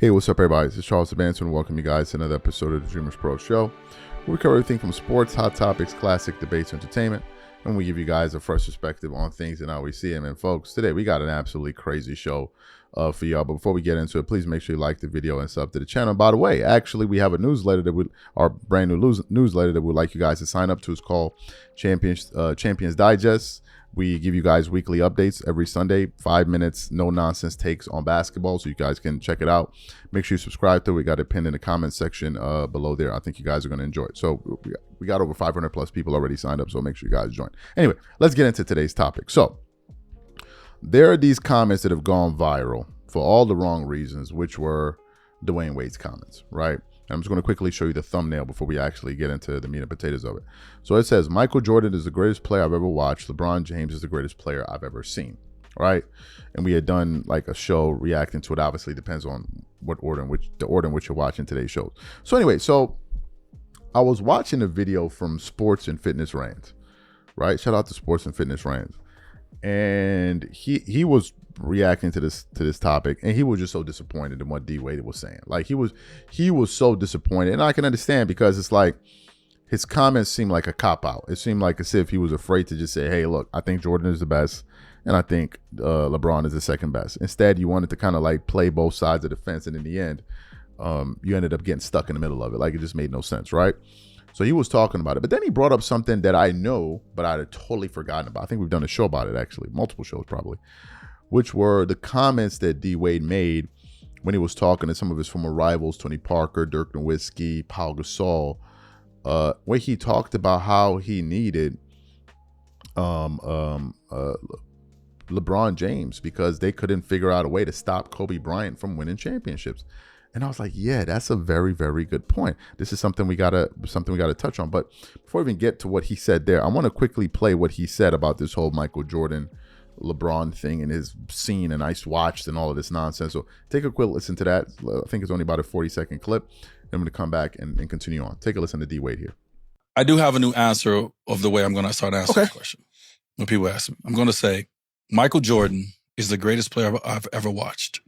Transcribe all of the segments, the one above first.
Hey, what's up, everybody? This is Charles Benson. Welcome you guys to another episode of the DREAMERSPRO show. We cover everything from sports, hot topics, classic debates, entertainment, and we give you guys a fresh perspective on things and how we see them. And folks, today we got an absolutely crazy show for y'all. But before we get into it, please make sure you like the video and sub to the channel. By the way, actually, we have a newsletter our brand new newsletter that we'd like you guys to sign up to. It's called Champions Digest. We give you guys weekly updates every Sunday, 5 minutes, no nonsense takes on basketball, so you guys can check it out. Make sure you subscribe to it. We got it pinned in the comment section below there. I think you guys are going to enjoy it. So we got over 500 plus people already signed up, so make sure you guys join. Anyway, let's get into today's topic. So there are these comments that have gone viral for all the wrong reasons, which were Dwyane Wade's comments, right? I'm just going to quickly show you the thumbnail before we actually get into the meat and potatoes of it. So it says, Michael Jordan is the greatest player I've ever watched. LeBron James is the greatest player I've ever seen, right? And we had done like a show reacting to it. Obviously, depends on what order in which you're watching today's shows. So anyway, so I was watching a video from Sports and Fitness Rants, right? Shout out to Sports and Fitness Rants. And he was reacting to this topic, and he was just so disappointed in what D Wade was saying. Like he was so disappointed, and I can understand, because it's like his comments seemed like a cop out. It seemed like as if he was afraid to just say, hey, look, I think Jordan is the best, and I think LeBron is the second best. Instead, you wanted to kind of like play both sides of the fence, and in the end, you ended up getting stuck in the middle of it. Like it just made no sense, right? So he was talking about it, but then he brought up something that I know, but I had totally forgotten about. I think we've done a show about it, actually, multiple shows probably, which were the comments that D Wade made when he was talking to some of his former rivals, Tony Parker, Dirk Nowitzki, Paul Gasol, where he talked about how he needed LeBron James because they couldn't figure out a way to stop Kobe Bryant from winning championships. And I was like, yeah, that's a very, very good point. This is something we gotta touch on. But before we even get to what he said there, I want to quickly play what he said about this whole Michael Jordan LeBron thing and his scene and ice watched and all of this nonsense. So take a quick listen to that. I think it's only about a 40-second clip. I'm going to come back and continue on. Take a listen to D Wade here. I do have a new answer of the way I'm going to start answering this question. When people ask me, I'm going to say Michael Jordan is the greatest player I've ever watched.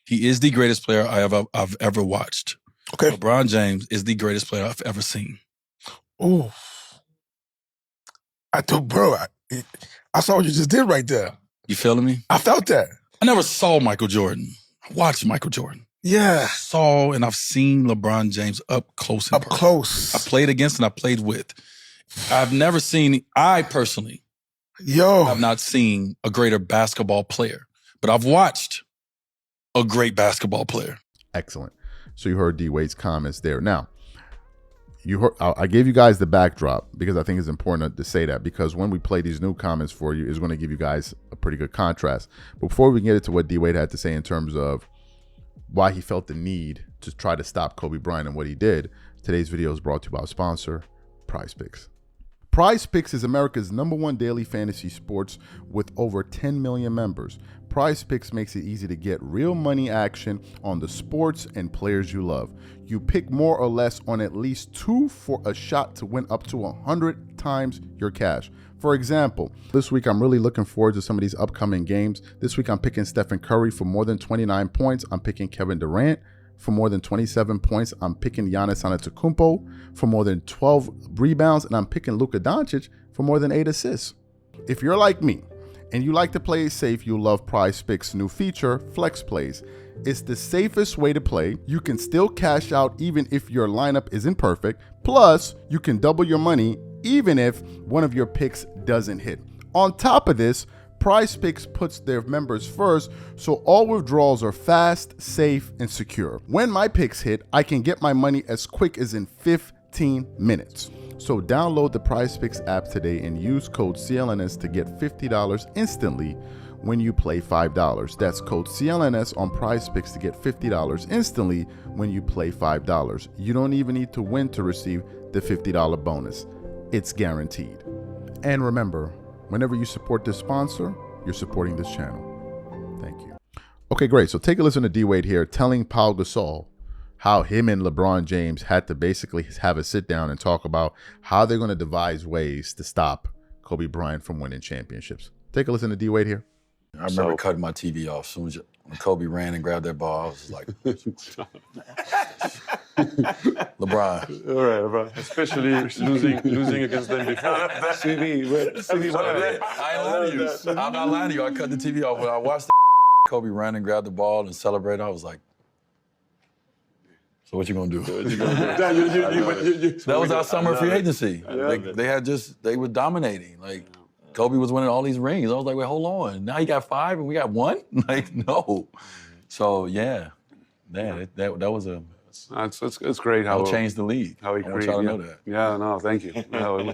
He is the greatest player I've ever watched. Okay. LeBron James is the greatest player I've ever seen. Oh, I saw what you just did right there. You feeling me? I felt that. I never saw Michael Jordan. I watched Michael Jordan. Yeah. And I've seen LeBron James up close. Up close. I played against and I played with. I personally have not seen a greater basketball player, but I've watched a great basketball player. Excellent. So you heard D Wade's comments there. Now, I gave you guys the backdrop because I think it's important to say that, because when we play these new comments for you, it's going to give you guys a pretty good contrast. Before we get into what D Wade had to say in terms of why he felt the need to try to stop Kobe Bryant and what he did, today's video is brought to you by our sponsor, PrizePicks. PrizePicks is America's #1 daily fantasy sports with over 10 million members. PrizePicks makes it easy to get real money action on the sports and players you love. You pick more or less on at least 2 for a shot to win up to 100 times your cash. For example, this week I'm really looking forward to some of these upcoming games. This week I'm picking Stephen Curry for more than 29 points. I'm picking Kevin Durant for more than 27 points. I'm picking Giannis Antetokounmpo for more than 12 rebounds, and I'm picking Luka Doncic for more than 8 assists. If you're like me and you like to play it safe, you'll love PrizePicks' new feature, Flex Plays. It's the safest way to play. You can still cash out even if your lineup isn't perfect. Plus, you can double your money even if one of your picks doesn't hit. On top of this, PrizePicks puts their members first, so all withdrawals are fast, safe, and secure. When my picks hit, I can get my money as quick as in 15 minutes. So download the PrizePicks app today and use code CLNS to get $50 instantly when you play $5. That's code CLNS on PrizePicks to get $50 instantly when you play $5. You don't even need to win to receive the $50 bonus. It's guaranteed. And remember, whenever you support this sponsor, you're supporting this channel. Thank you. Okay, great. So take a listen to D Wade here telling Paul Gasol how him and LeBron James had to basically have a sit down and talk about how they're going to devise ways to stop Kobe Bryant from winning championships. Take a listen to D Wade here. I remember cutting my TV off as soon as when Kobe ran and grabbed that ball, I was just like, LeBron. All right, bro. Especially losing against them before. CD, what are they? I ain't lying to you. I'm not lying to you. I cut the TV off. When I watched Kobe ran and grabbed the ball and celebrate, I was like, so what you gonna do? That was our summer free agency. They were dominating. Like, Kobe was winning all these rings. I was like, wait, hold on. Now he got 5 and we got 1? Like, no. So, yeah. That was a... It's great how... It'll change the league. How he created. I want y'all to know that. Yeah, no, thank you. No,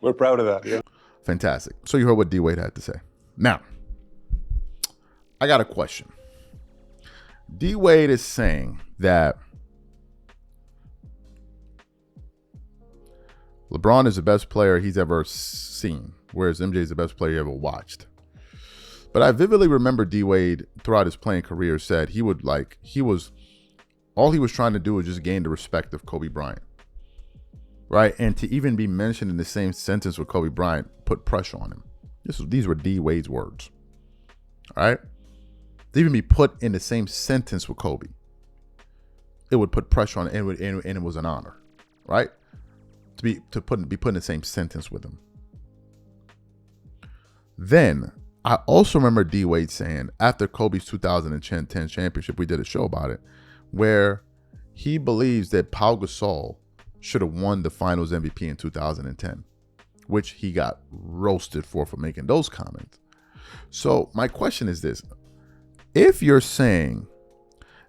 we're proud of that. Yeah. Fantastic. So you heard what D-Wade had to say. Now, I got a question. D-Wade is saying that LeBron is the best player he's ever seen, whereas MJ is the best player he ever watched. But I vividly remember D-Wade throughout his playing career said all he was trying to do was just gain the respect of Kobe Bryant. Right? And to even be mentioned in the same sentence with Kobe Bryant put pressure on him. These were D-Wade's words. All right? To even be put in the same sentence with Kobe, it would put pressure on him, and it was an honor. Right? To be put in the same sentence with him. Then I also remember D-Wade saying after Kobe's 2010 championship, we did a show about it, where he believes that Pau Gasol should have won the Finals MVP in 2010, which he got roasted for making those comments. So my question is this: if you're saying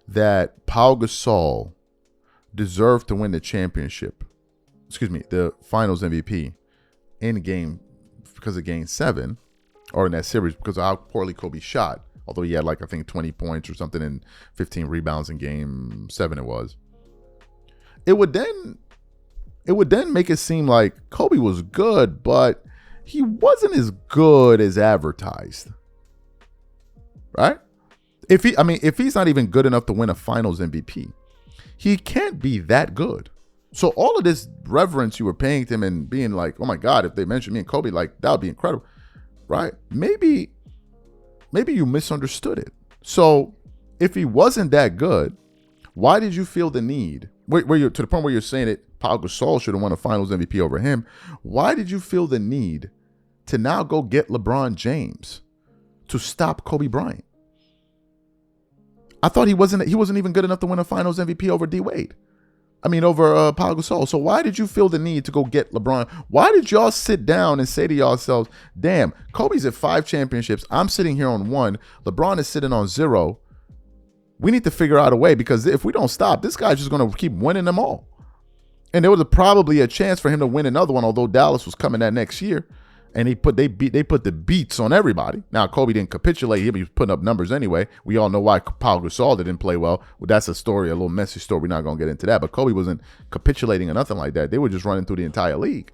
that Pau Gasol deserved to win the championship, the Finals MVP because of Game 7, or in that series because of how poorly Kobe shot, although he had I think 20 points or something and 15 rebounds in Game 7 it would then make it seem like Kobe was good, but he wasn't as good as advertised. Right? If he's not even good enough to win a Finals MVP, he can't be that good. So all of this reverence you were paying to him and being like, oh my God, if they mentioned me and Kobe, that would be incredible. Right? Maybe you misunderstood it. So if he wasn't that good, why did you feel the need, where you're to the point where you're saying that Pau Gasol should have won a Finals MVP over him? Why did you feel the need to now go get LeBron James to stop Kobe Bryant? I thought he wasn't even good enough to win a Finals MVP over D-Wade. Over Pau Gasol. So why did you feel the need to go get LeBron? Why did y'all sit down and say to yourselves, damn, Kobe's at 5 championships. I'm sitting here on 1. LeBron is sitting on 0. We need to figure out a way, because if we don't stop, this guy's just going to keep winning them all. And there was probably a chance for him to win another one, although Dallas was coming that next year. And they put the beats on everybody. Now, Kobe didn't capitulate. He was putting up numbers anyway. We all know why Pau Gasol didn't play well. That's a story, a little messy story. We're not going to get into that. But Kobe wasn't capitulating or nothing like that. They were just running through the entire league.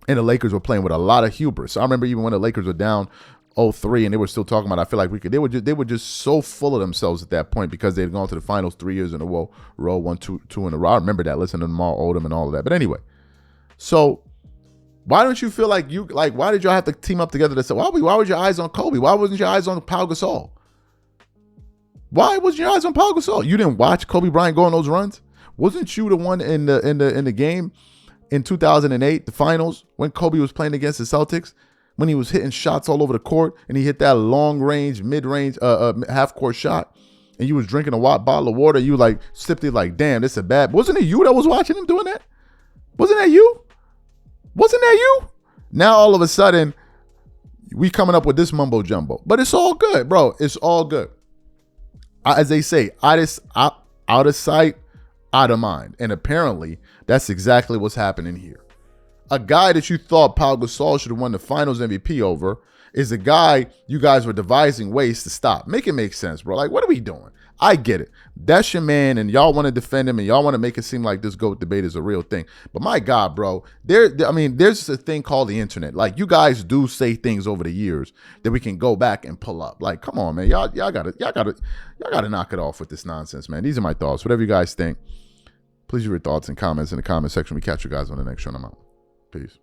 And the Lakers were playing with a lot of hubris. I remember even when the Lakers were down 0-3 and they were still talking about, I feel like they were just so full of themselves at that point because they had gone to the finals 3 years in a row, won two in a row. I remember that, listening to Lamar Odom and all of that. But anyway, so why don't you feel like why did y'all have to team up together to say, why was your eyes on Kobe? Why wasn't your eyes on Pau Gasol? Why wasn't your eyes on Pau Gasol? You didn't watch Kobe Bryant go on those runs? Wasn't you the one in the game in 2008, the finals, when Kobe was playing against the Celtics, when he was hitting shots all over the court and he hit that long range, mid range, half court shot, and you was drinking a bottle of water, you sipped it damn, this is bad. Wasn't it you that was watching him doing that? Wasn't that you? Wasn't that you? Now all of a sudden, we coming up with this mumbo jumbo. But it's all good, bro. It's all good. As they say, out of sight, out of mind. And apparently, that's exactly what's happening here. A guy that you thought Pau Gasol should have won the Finals MVP over is a guy you guys were devising ways to stop. Make it make sense, bro. What are we doing? I get it. That's your man, and y'all want to defend him, and y'all want to make it seem like this GOAT debate is a real thing. But my God, bro, there's a thing called the internet. You guys do say things over the years that we can go back and pull up. Come on, man. Y'all gotta knock it off with this nonsense, man. These are my thoughts. Whatever you guys think, please leave your thoughts and comments in the comment section. We catch you guys on the next show. I'm out. Peace.